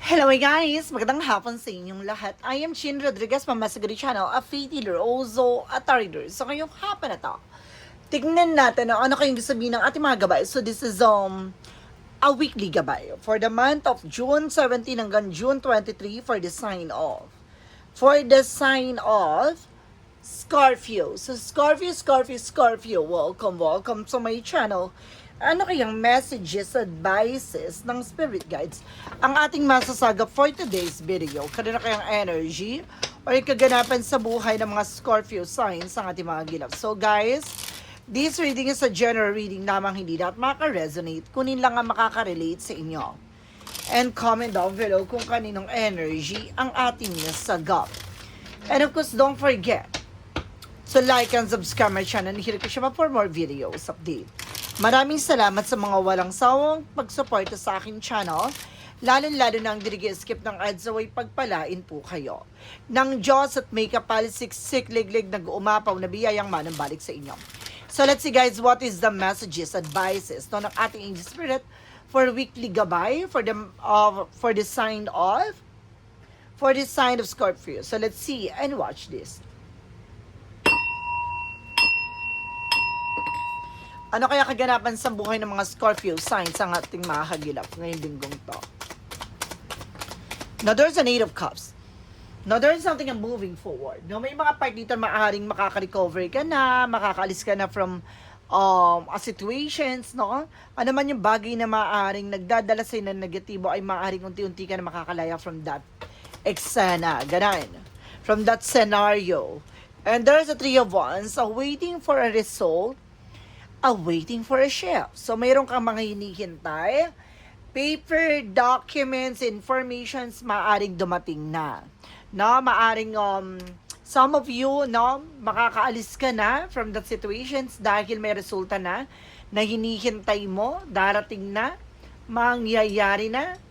Hello guys! Magandang hapon sa inyong lahat. I am Chin Rodriguez from Masagari Channel, a faith healer, also a tarot. So ngayong hapon na to, tignan natin ano kayong sabihin ng ating mga gabay. So this is a weekly gabay for the month of June 17 hanggang June 23 for the sign of. For the sign of Scorpio. So Scorpio, welcome to my channel. Ano kayang messages, advices ng spirit guides ang ating masasagap for today's video? Kanina kayang energy or kaganapan sa buhay ng mga Scorpio signs ang ating mga gilap. So guys, this reading is a general reading namang hindi dapat maka-resonate, kunin lang ang makaka-relate sa inyo. And comment down below kung kaninong energy ang ating nasagap. And of course, don't forget to like and subscribe my channel and hit ko siya for more videos update. Maraming salamat sa mga walang sawang pagsuporta sa aking channel. Lalo-lalo nang dirigi-skip ng ads away pagpalain po kayo. Nang Diyos at may kapalisik-sik liglig nag-uumapaw na biyayang manambalik sa inyo. So let's see guys, what is the messages, advices ng ating angel spirit for weekly gabay for the sign of Scorpio. So let's see and watch this. Ano kaya kaganapan sa buhay ng mga Scorpio signs ang ating mga kagilap ngayong linggong to? Now, there's an 8 of Cups. Now, there's something I'm moving forward. Now, may mga part dito maaaring makaka-recover ka na, makakaalis ka na from situations, no? Ano man yung bagay na maaaring nagdadala sa'yo ng negatibo ay maaaring unti-unti ka na makakalaya from that eksena, ganan. From that scenario. And there's a 3 of Wands, waiting for a result, waiting for a shift. So, mayroon kang mga hinihintay. Paper, documents, informations, maaring dumating na. No, maaring, some of you, no, makakaalis ka na from that situations dahil may resulta na hinihintay mo, darating na, mangyayari na.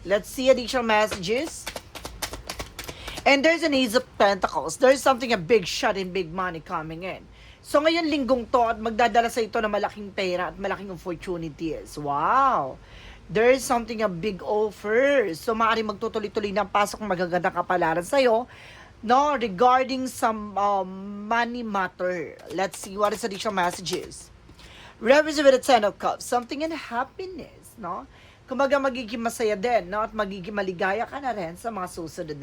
Let's see additional messages. And there's an Ace of Pentacles. There's something, a big shot in big money coming in. So ngayon linggong to at magdadala sa ito na malaking pera at malaking opportunities. Wow! There is something, a big offer. So maaaring magtutuloy-tuloy ng pasok magagandang kapalaran sa'yo, no, regarding some money matter. Let's see what is additional messages. Represent with the 10 of Cups. Something in happiness, no? Kumbaga magiging masaya din, no? At magiging maligaya ka na rin sa mga susunod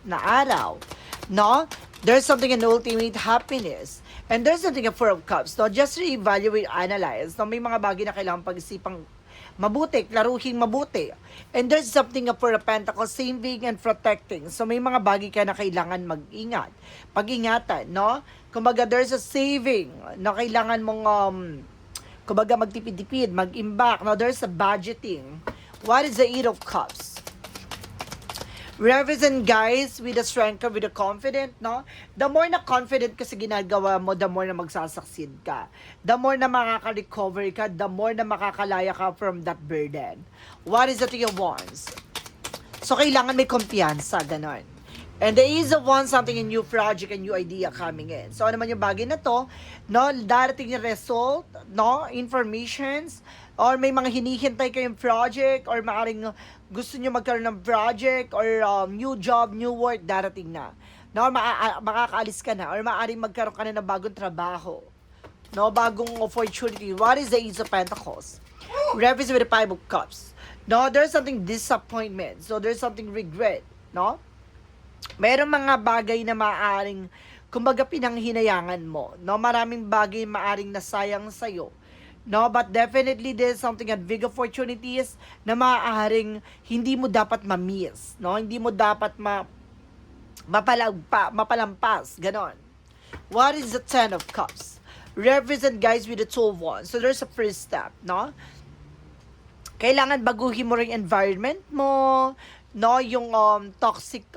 na araw, no? There's something in ultimate happiness. And there's something in 4 of Cups, no? Just re-evaluate, analyze, no? May mga bagay na kailangan pag-isipang mabuti, klaruhin mabuti. And there's something in 4 of Pentacles, saving and protecting. So may mga bagay ka na kailangan mag-ingat. Pag-ingatan, no? Kumbaga there's a saving na kailangan mong kumbaga magtipid-tipid, mag-imbak. Now, there's a budgeting. What is the 8 of Cups? Represent guys with the strength, with the confident, no? The more na confident ka sa ginagawa mo, the more na magsasucceed ka. The more na makaka-recover ka, the more na makakalaya ka from that burden. What is the 3 of Wands? So, kailangan may kumpiyansa, ganon. And the Ace of Wands, something, a new project, a new idea coming in. So, ano man yung bagay na to, no, darating yung result, no, informations, or may mga hinihintay kayong project, or maaaring gusto nyo magkaroon ng project, or new job, new work, darating na. No, makakaalis ka na, or maaaring magkaroon ka na ng bagong trabaho, no, bagong opportunity. What is the Ace of Pentacles? Represent with the 5 of Cups. No, there's something disappointment. So, there's something regret, no? Mayroong mga bagay na maaaring, kumbaga pinanghinayangan mo, no? Maraming bagay maaaring nasayang sa'yo, no? But definitely there's something at big opportunities na maaaring hindi mo dapat ma-miss, no? Hindi mo dapat mapalampas, ganon. What is the 10 of Cups? Represent guys with the 2 of Wands. So there's a first step, no? Kailangan baguhin mo rin environment mo, no, yung toxic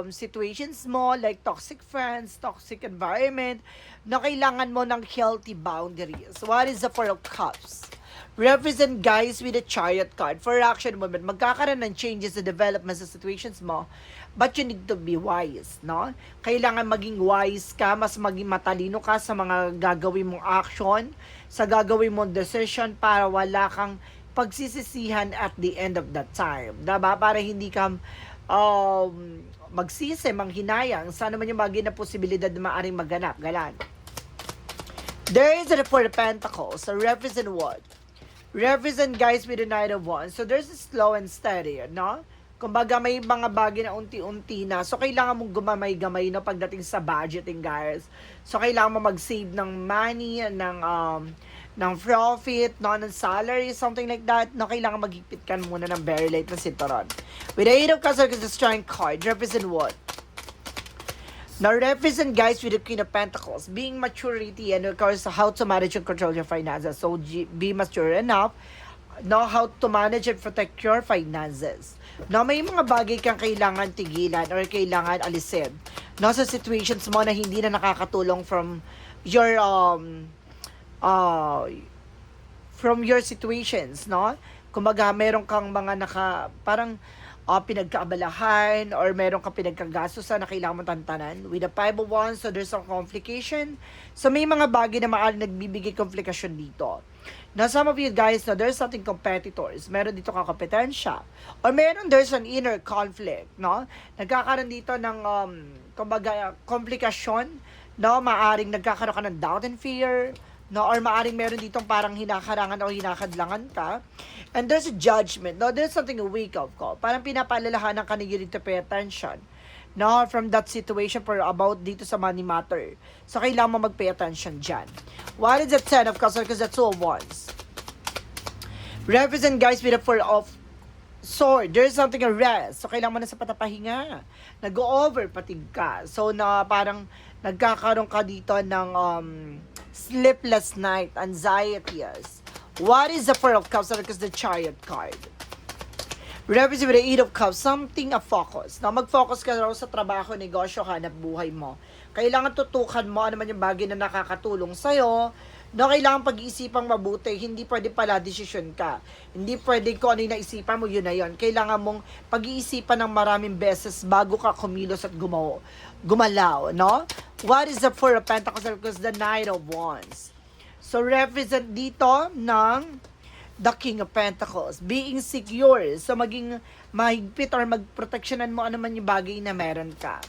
situations mo, like toxic friends, toxic environment, na kailangan mo ng healthy boundaries. What is the 4 of Cups? Represent guys with a Chariot card for action movement. Magkakaroon ng changes sa development sa situations mo, but you need to be wise, no? Kailangan maging wise ka, mas maging matalino ka sa mga gagawin mong action, sa gagawin mong decision para wala kang pagsisisihan at the end of that time. Diba? Para hindi ka magsisi, manghinayang, sa naman yung bagay na posibilidad na maaaring maganap. Galan. There is a Four of Pentacles. So, represent what? Represent, guys, with the Knight of Wands. So, there's a slow and steady, no? Kumbaga, may mga bagay na unti-unti na. So, kailangan mong gumamay-gamay, no, pagdating sa budgeting, guys. So, kailangan mo mag-save ng money, ng profit, no, ng salary, something like that. No, kailangan maghigpit ka muna ng very late na sinturon. With the Eight of Cups, because the Strength card, represent what? Now, represent, guys, with the Queen of Pentacles, being maturity and, of course, how to manage and control your finances. So, be mature enough, know how to manage and protect your finances. Now, may mga bagay kang kailangan tigilan or kailangan alisin. No, sa situations mo na hindi na nakakatulong from your situations, no? Kumbaga, meron kang mga parang pinagkaabalahan or meron kang pinagkagastusan na kailangan mo tantanan with the Five of Wands, so there's some complication. So may mga bagay na maaaring nagbibigay komplikasyon dito. Now, some of you guys, no, there's something competitors. Meron dito kakompetensya. Or there's an inner conflict, no? Nagkakaroon dito ng, kumbaga, komplikasyon, no? Maaaring nagkakaroon ka ng doubt and fear, no, or maaring meron ditong parang hinakarangan o hinakadlangan ka. And there's a judgment, no, there's something a wake-up call. Parang pinapaalalahanan ka na you need to pay attention, no, from that situation for about dito sa money matter. So, kailangan mo mag-pay attention dyan. What is the Ten of Cups? Because the Two of Wands. Represent, guys, with the Four of Sword. There's something a rest. So, kailangan mo na sa patapahinga. Nag-over patig ka. So, na parang nagkakaroon ka dito ng sleepless night, anxieties. What is the Four of Cups? Because the Chariot card. Represent with the Eight of Cups, something a focus. Na mag-focus ka raw sa trabaho, negosyo, hanap buhay mo. Kailangan tutukan mo ano man yung bagay na nakakatulong sa'yo. No, kailangan pag-iisipang mabuti. Hindi pwede pala desisyon ka. Hindi pwede kung ano yung naisipan mo, yun na yun. Kailangan mong pag-iisipan ng maraming beses bago ka kumilos at gumalaw, no? What is the Four of Pentacles? Because the Knight of Wands. So, represent dito ng the King of Pentacles. Being secure. So, maging mahigpit or magproteksyonan mo ano man yung bagay na meron ka.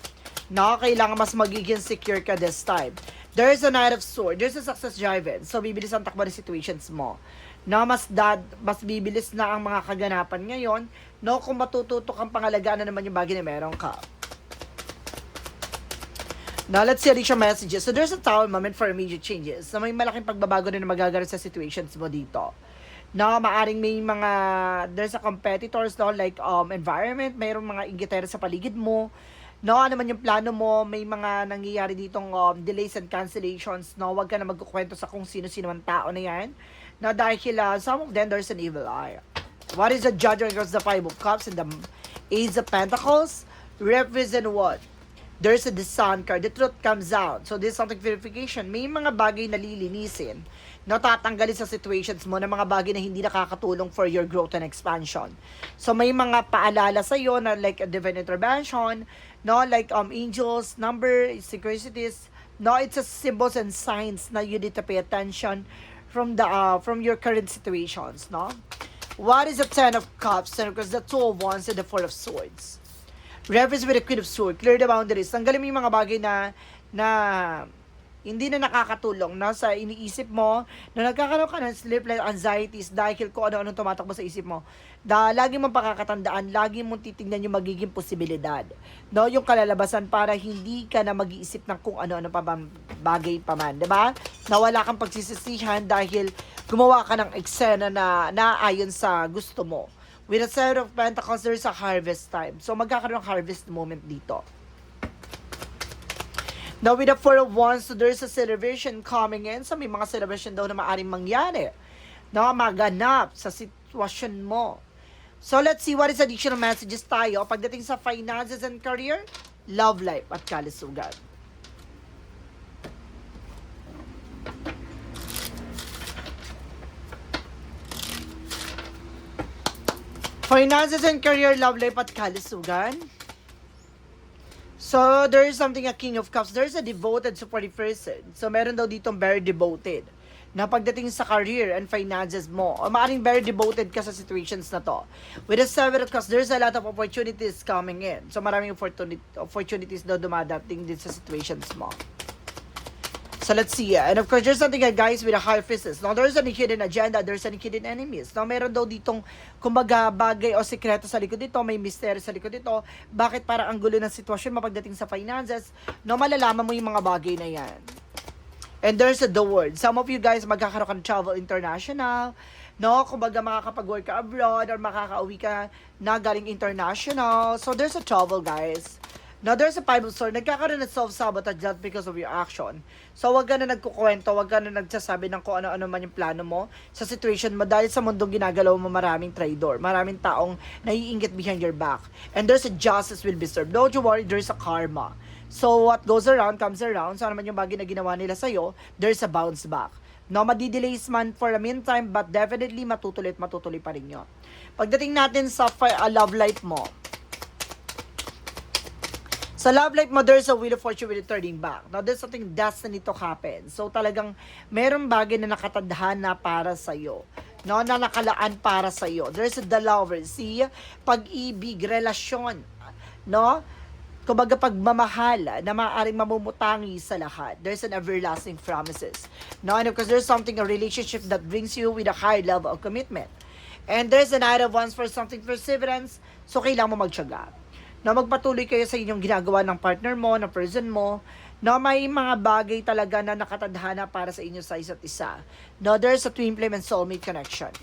No, kailangan mas magiging secure ka this time. There's a Knight of Swords. There's a success driven. So, bibilis ang takbo ng situations mo. No, mas bibilis na ang mga kaganapan ngayon. No, kung matututo kang pangalagaan na naman yung bagay na meron ka. Now, let's see additional messages. So, there's a Tower moment for immediate changes. So, may malaking pagbabago na magagawa sa situations mo dito. No, maaring may mga, there's a competitors, no, like environment, mayroong mga inggitera sa paligid mo. No, ano man yung plano mo, may mga nangyayari ditong delays and cancellations. No, wag ka na magkukwento sa kung sino-sino man tao na yan. No, dahil some of them, there's an evil eye. What is the Judgment? Because the Five of Cups and the Ace of Pentacles represent what? There's a the Sun card. The truth comes out. So, there's something verification. May mga bagay na lilinisin. No, tatanggalin sa situations mo na mga bagay na hindi nakakatulong for your growth and expansion. So, may mga paalala sa'yo na like a divine intervention, no, like angels, number, synchronicities. No, it's a symbols and signs na you need to pay attention from your current situations, no? What is the Ten of Cups? Because the Two of Wands and the Four of Swords. Reference with the Queen of Swords. Clear the boundaries. Tanggalin mo yung mga bagay na hindi na nakakatulong, no, sa iniisip mo, na nagkakaroon ka ng sleepless anxieties dahil kung ano-anong tumatakbo sa isip mo. Lagi mong pakakatandaan, lagi mong titingnan yung magiging posibilidad. No, yung kalalabasan para hindi ka na mag-iisip ng kung ano-ano pa bagay pa man. Diba? Na wala kang pagsisisihan dahil gumawa ka ng eksena na naayon sa gusto mo. With a Seven of Pentacles, there's a harvest time. So, magkakaroon ng harvest moment dito. Now, with the Four of Wands, so there's a celebration coming in. So, may mga celebration daw na maaaring mangyari. Na maganap sa sitwasyon mo. So, let's see what is additional messages tayo pagdating sa finances and career, love life, at kalusugan. Finances and career, love life, at kalusugan. So, there is something a King of Cups. There's a devoted, supportive person. So, meron daw ditong very devoted. na pagdating sa career and finances mo, o maaaring very devoted ka sa situations na to. With the Seven of Cups, there's a lot of opportunities coming in. So maraming opportunities daw dumadating din sa situations mo. So let's see. And of course, there's something guys with a high Priestess. Now, there's any hidden agenda, there's any hidden enemies. Now, meron daw ditong kumbaga bagay o sekreto sa likod dito, may mystery sa likod dito. Bakit parang ang gulo ng sitwasyon mapagdating sa finances? No, malalaman mo yung mga bagay na yan. And there's the word. Some of you guys magkakaroon ka travel international. No, kumbaga makakapag-work ka abroad or makakauwi ka na galing international. So, there's a travel, guys. Now, there's a Five of Swords. Nagkakaroon ng self-sabotage just because of your action. So, wag ka na nagkukwento, wag ka na nagsasabi ng kung ano-ano man yung plano mo sa situation mo dahil sa mundong ginagalaw mo maraming traitor, maraming taong naiinggit behind your back. And there's a justice will be served. Don't you worry, there's a karma. So, what goes around comes around. So, ano man yung bagay na ginawa nila sa'yo, there's a bounce back. No, madidelays man for a meantime, but definitely matutuloy pa rin yun. Pagdating natin sa love life mo, sa love life mo, there's a wheel of fortune with it turning back. Now, there's something destiny to happen. So, talagang merong bagay na nakatadhana para sa'yo. No, na nakalaan para sa'yo. There's the lover. See, pag-ibig, relasyon. No? Kumbaga pagmamahal na maaaring mamumutangi sa lahat. There's an everlasting promises. No, and of course, there's something, a relationship that brings you with a high level of commitment. And there's an Knight of Wands for something perseverance. So, kailangan mo magtiyaga. Na magpatuloy kayo sa inyong ginagawa ng partner mo, ng person mo, no, may mga bagay talaga na nakatadhana para sa inyo sa isa't isa. No, there's a twin flame and soulmate connection.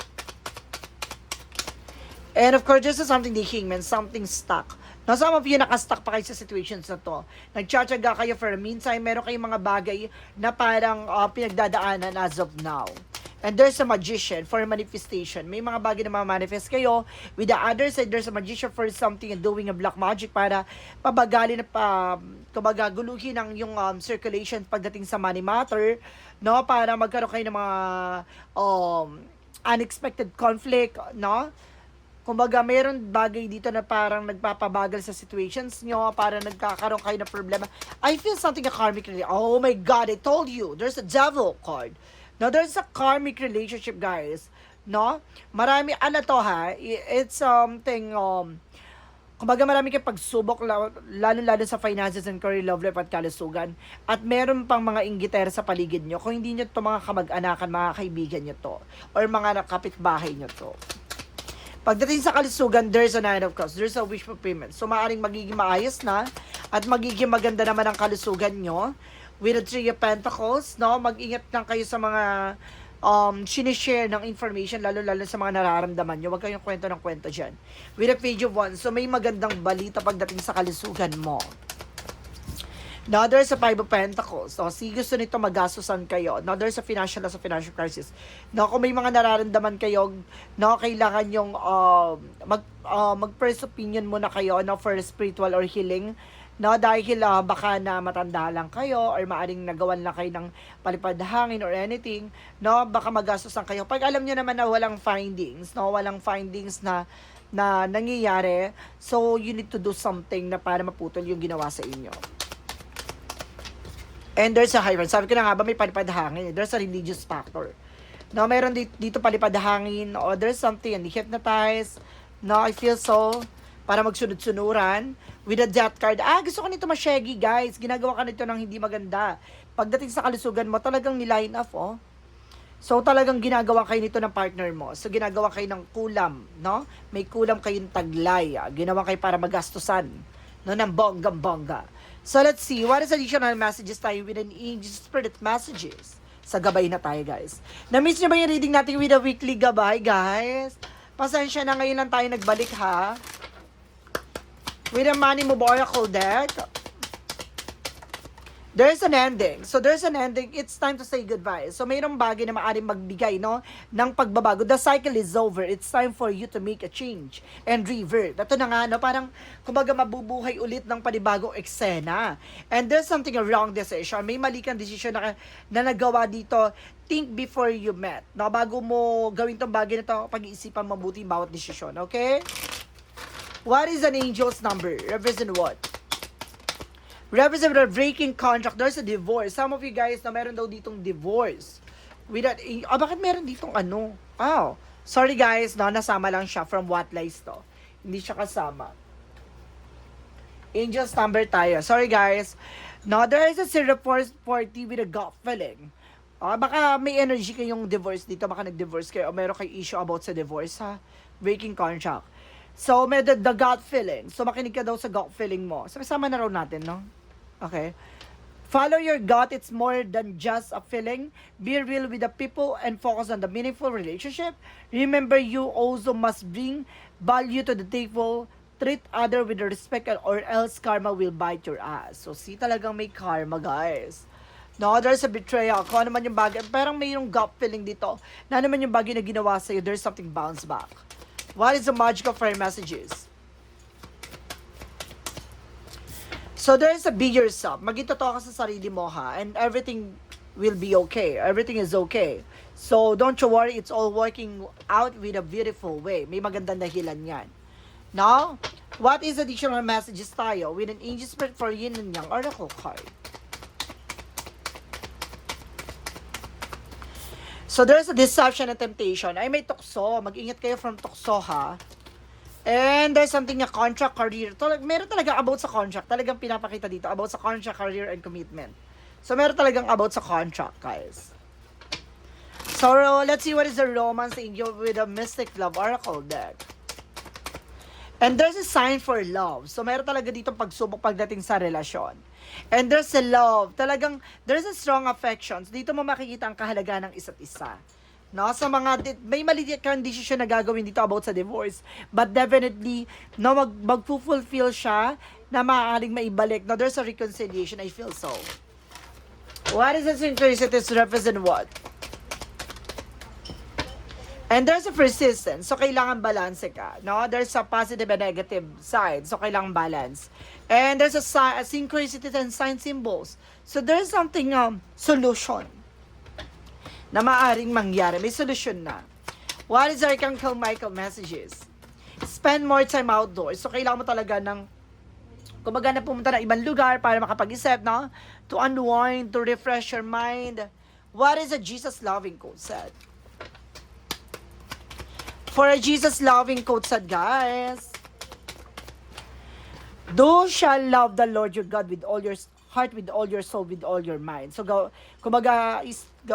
And of course, this is something the Hangman, something stuck. Now, some of you nakastuck pa kayo sa situations na to. Nagtsatsaga kayo for a meantime, meron kayong mga bagay na parang pinagdadaanan as of now. And there's a magician for manifestation. May mga bagay na ma-manifest kayo. With the other side, there's a magician for something and doing a black magic para pabagalin na guluhin ang yung circulation pagdating sa money matter, no? Para magkaroon kayo ng mga unexpected conflict, no? Kumbaga, mayroon bagay dito na parang nagpapabagal sa situations nyo, para nagkakaroon kayo ng problema. I feel something karmically. Oh my God, I told you, there's a devil card. Now, there's a karmic relationship, guys. No? Marami, ano to ha? It's something, kumbaga marami kayong pagsubok, lalo-lalo sa finances and career, love life at kalusugan. At meron pang mga inggitera sa paligid nyo. Kung hindi nyo to mga kamag-anakan, mga kaibigan nyo to. Or mga kapitbahay nyo to. Pagdating sa kalusugan, there's a Nine of Cups. There's a wish fulfillment. So, maaaring magiging maayos na at magiging maganda naman ang kalusugan nyo. With the Three of Pentacles, no? Mag-ingat lang kayo sa mga sinishare ng information, lalo-lalo sa mga nararamdaman nyo. Huwag kayong kwento ng kwento dyan. With the Page of Wands, so may magandang balita pagdating sa kalusugan mo. Now, there's a Five of Pentacles. So, gusto nito magastusan kayo. Now, there's a financial crisis. Now, kung may mga nararamdaman kayo, no, kailangan yung mag-first opinion muna kayo, no, for spiritual or healing. No, dahil baka na matanda lang kayo or maaring nagawan lang kayo ng palipad hangin or anything, no, baka magastusan kayo. Pag alam niyo naman na walang findings, no, walang findings na nangyayari, so you need to do something na para maputol yung ginawa sa inyo. And there's a high run. Sabi ko na nga ba, may palipad hangin. There's a religious factor. No, meron dito palipad hangin, or there's something, and hypnotized. No, I feel so, para magsunod-sunuran. With a death card, gusto ko nito masyegi, guys. Ginagawa ka nito ng hindi maganda. Pagdating sa kalusugan mo, talagang niline off, oh. So, talagang ginagawa kayo nito ng partner mo. So, ginagawa kayo ng kulam, no? May kulam kayong taglay. Ginawa kayo para magastusan, no? Ng bonggang-bongga. So, let's see. What is additional messages tayo with an angel spirit messages? Sa gabay na tayo, guys. Na-miss nyo ba yung reading natin with a weekly gabay, guys? Pasensya na, ngayon lang tayo nagbalik, ha? With a Money Move Oracle deck, there's an ending. So, there's an ending. It's time to say goodbye. So, mayroong bagay na maaaring magbigay, no, ng pagbabago. The cycle is over. It's time for you to make a change and revert. Ito na nga, no, parang, kumbaga, mabubuhay ulit ng panibagong eksena. And there's something a wrong decision. May mali kang decision na nagawa dito. Think before you met. No, bago mo gawin tong bagay na to, pag-iisipan mabuti bawat desisyon. Okay? What is an angel's number? Represent what? Represent a breaking contract. There's a divorce. Some of you guys na meron daw ditong divorce. Without, bakit meron ditong ano? Oh, sorry guys, no, nasama lang siya from What Lies to. Hindi siya kasama. Angels number tayo. Sorry guys. No, there is a 0440 with a gut feeling. Baka may energy kayong divorce dito, baka nag-divorce kayo o meron kayo issue about sa divorce ha. Breaking contract. So, may the gut feeling. So, makinig ka daw sa gut feeling mo. So, sama na raw natin, no? Okay. Follow your gut. It's more than just a feeling. Be real with the people and focus on the meaningful relationship. Remember, you also must bring value to the table. Treat other with respect or else karma will bite your ass. So, see, talagang may karma, guys. No, there's a betrayal. Kung ano man yung bagay, parang mayroong gut feeling dito na ano man yung bagay na ginawa sa'yo, there's something bounce back. What is the magical fire messages? So, there's a be yourself. Maging totoo ka sa sarili mo, ha? And everything will be okay. Everything is okay. So, don't you worry. It's all working out with a beautiful way. May magandang dahilan yan. Now, what is additional messages tayo with an angel spirit for yin and yang oracle card? So, there's a deception and temptation. Ay, may tukso. Mag-ingat kayo from tukso, ha? And there's something na contract, career. Meron talaga about sa contract. Talagang pinapakita dito about sa contract, career, and commitment. So, meron talagang about sa contract, guys. So, let's see what is the romance angel with a mystic love oracle deck. And there's a sign for love. So, meron talaga dito pagsubok pagdating sa relasyon. And there's a love. Talagang, there's a strong affections. Dito mo makikita ang kahalagaan ng isa't isa. No? Sa mga, may maliit kang decision na gagawin dito about sa divorce. But definitely, no, mag-fulfill siya na maaaring maibalik. No, there's a reconciliation. I feel so. What is the synchronicities represent what? And there's a persistence. So, kailangan balance ka. No? There's a positive and negative side. So, kailangan balance. And there's a synchronicity and sign symbols. So, there's something, solution na maaring mangyari. May solution na. What is Archangel Michael messages? Spend more time outdoors. So, kailangan mo talaga ng, kumbaga na pumunta ng ibang lugar para makapag-isip, no? To unwind, to refresh your mind. What is a Jesus-loving quote said? For a Jesus-loving quote said, guys, "Thou shall love the Lord your God with all your heart, with all your soul, with all your mind." So, kumbaga,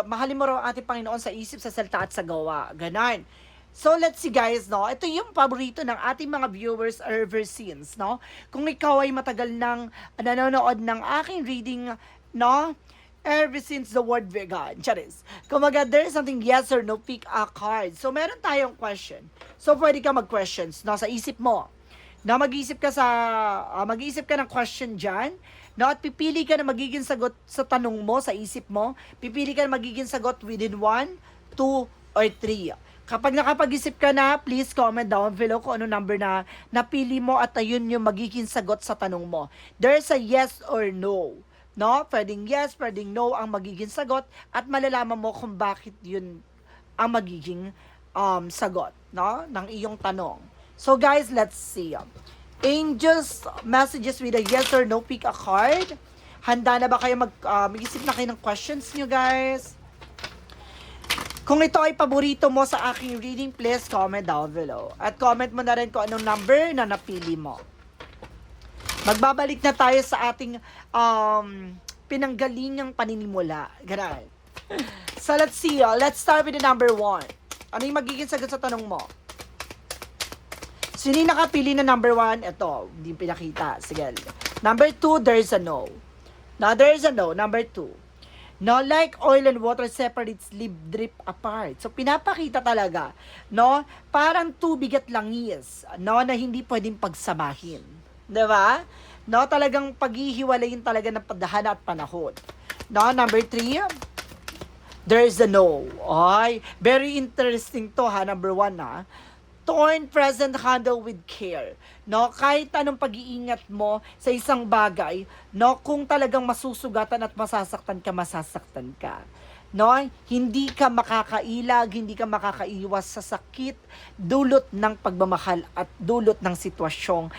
mahalin mo raw ang ating Panginoon sa isip, sa salita at sa gawa. Ganon. So, let's see, guys, no? Ito yung paborito ng ating mga viewers ever since, no? Kung ikaw ay matagal nang nanonood ng aking reading, no? Ever since the word vegan. Charis. Kumaga, there is something yes or no, pick a card. So, meron tayong question. So, pwede ka mag-questions, no? Sa isip mo. No, mag-isip ka ng question dyan. No, at pipili ka na magiging sagot sa tanong mo, sa isip mo. Pipili ka na magiging sagot within 1, 2, or 3. Kapag nakapag-isip ka na, please comment down below kung ano number na napili mo at ayun yung magiging sagot sa tanong mo. There's a yes or no. No? Pwedeng yes, pwedeng no ang magiging sagot at malalaman mo kung bakit yun ang magiging sagot, no? Ng iyong tanong. So guys, let's see. Angels messages with a yes or no, pick a card. Handa na ba kayo mag-isip na kayo ng questions nyo, guys? Kung ito ay paborito mo sa aking reading, please comment down below. At comment mo na rin kung anong number na napili mo. Magbabalik na tayo sa ating pinanggalingang paninimula. Ganun. So, let's see. Let's start with the number 1. Ano yung magiging sagot sa tanong mo? Sino yung nakapili na number 1? Ito, hindi pinakita. Sige. Number 2, there's a no. Now, there's a no. Number 2. No, like oil and water separates, live, drip apart. So, pinapakita talaga, no? Parang tubig at langis, no? Na hindi pwedeng pagsamahin. Diba? No, talagang paghihiwalayin talaga ng padahana at panahon. No, number 3, there's a no. Ay, very interesting to ha, number 1 ha. Torn present, handle with care. No, kahit anong pag-iingat mo sa isang bagay, no, kung talagang masusugatan at masasaktan ka. No, hindi ka makakailag, hindi ka makakaiwas sa sakit, dulot ng pagmamahal at dulot ng sitwasyong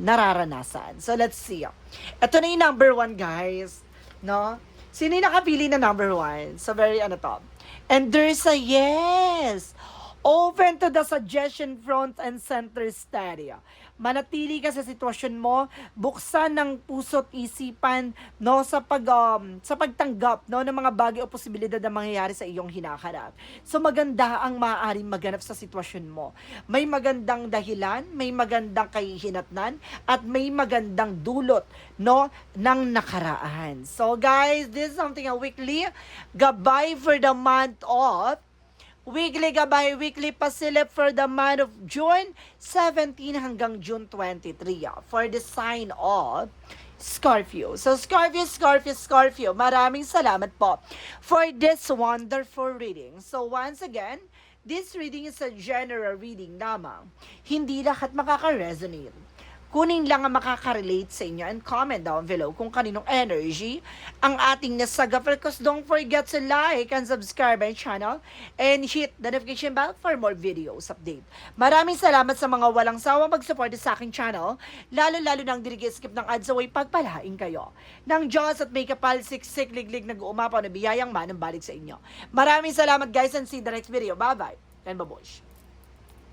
nararanasan. So, let's see. Ito na yung number 1, guys. No? Sino yung nakapili na number 1? So, very ano to. And there's a yes! Open to the suggestion front and center study. Manatili ka sa sitwasyon mo, buksan ng puso't isipan no sa sa pagtanggap no ng mga bagay o posibilidad na mangyayari sa iyong hinaharap. So maganda ang maaaring maganap sa sitwasyon mo. May magandang dahilan, may magandang kahihinatnan at may magandang dulot no ng nakaraan. So guys, this is something a weekly gabay for the month of weekly gabay, weekly pasilip for the month of June 17 hanggang June 23 for the sign of Scorpio. So Scorpio, maraming salamat po for this wonderful reading. So once again, this reading is a general reading lamang. Hindi lahat makaka-resonate. Kunin lang ang makaka-relate sa inyo and comment down below kung kaninong energy ang ating nasagap. Of course, don't forget to like and subscribe my channel and hit the notification bell for more videos update. Maraming salamat sa mga walang sawang mag-support sa aking channel, lalo-lalo nang skip ng ads away pagpalain kayo. Nang Diyos at may kapal siksik liglig nag-uumapaw na biyayang manang balik sa inyo. Maraming salamat guys and see you in the next video. Bye-bye and babush.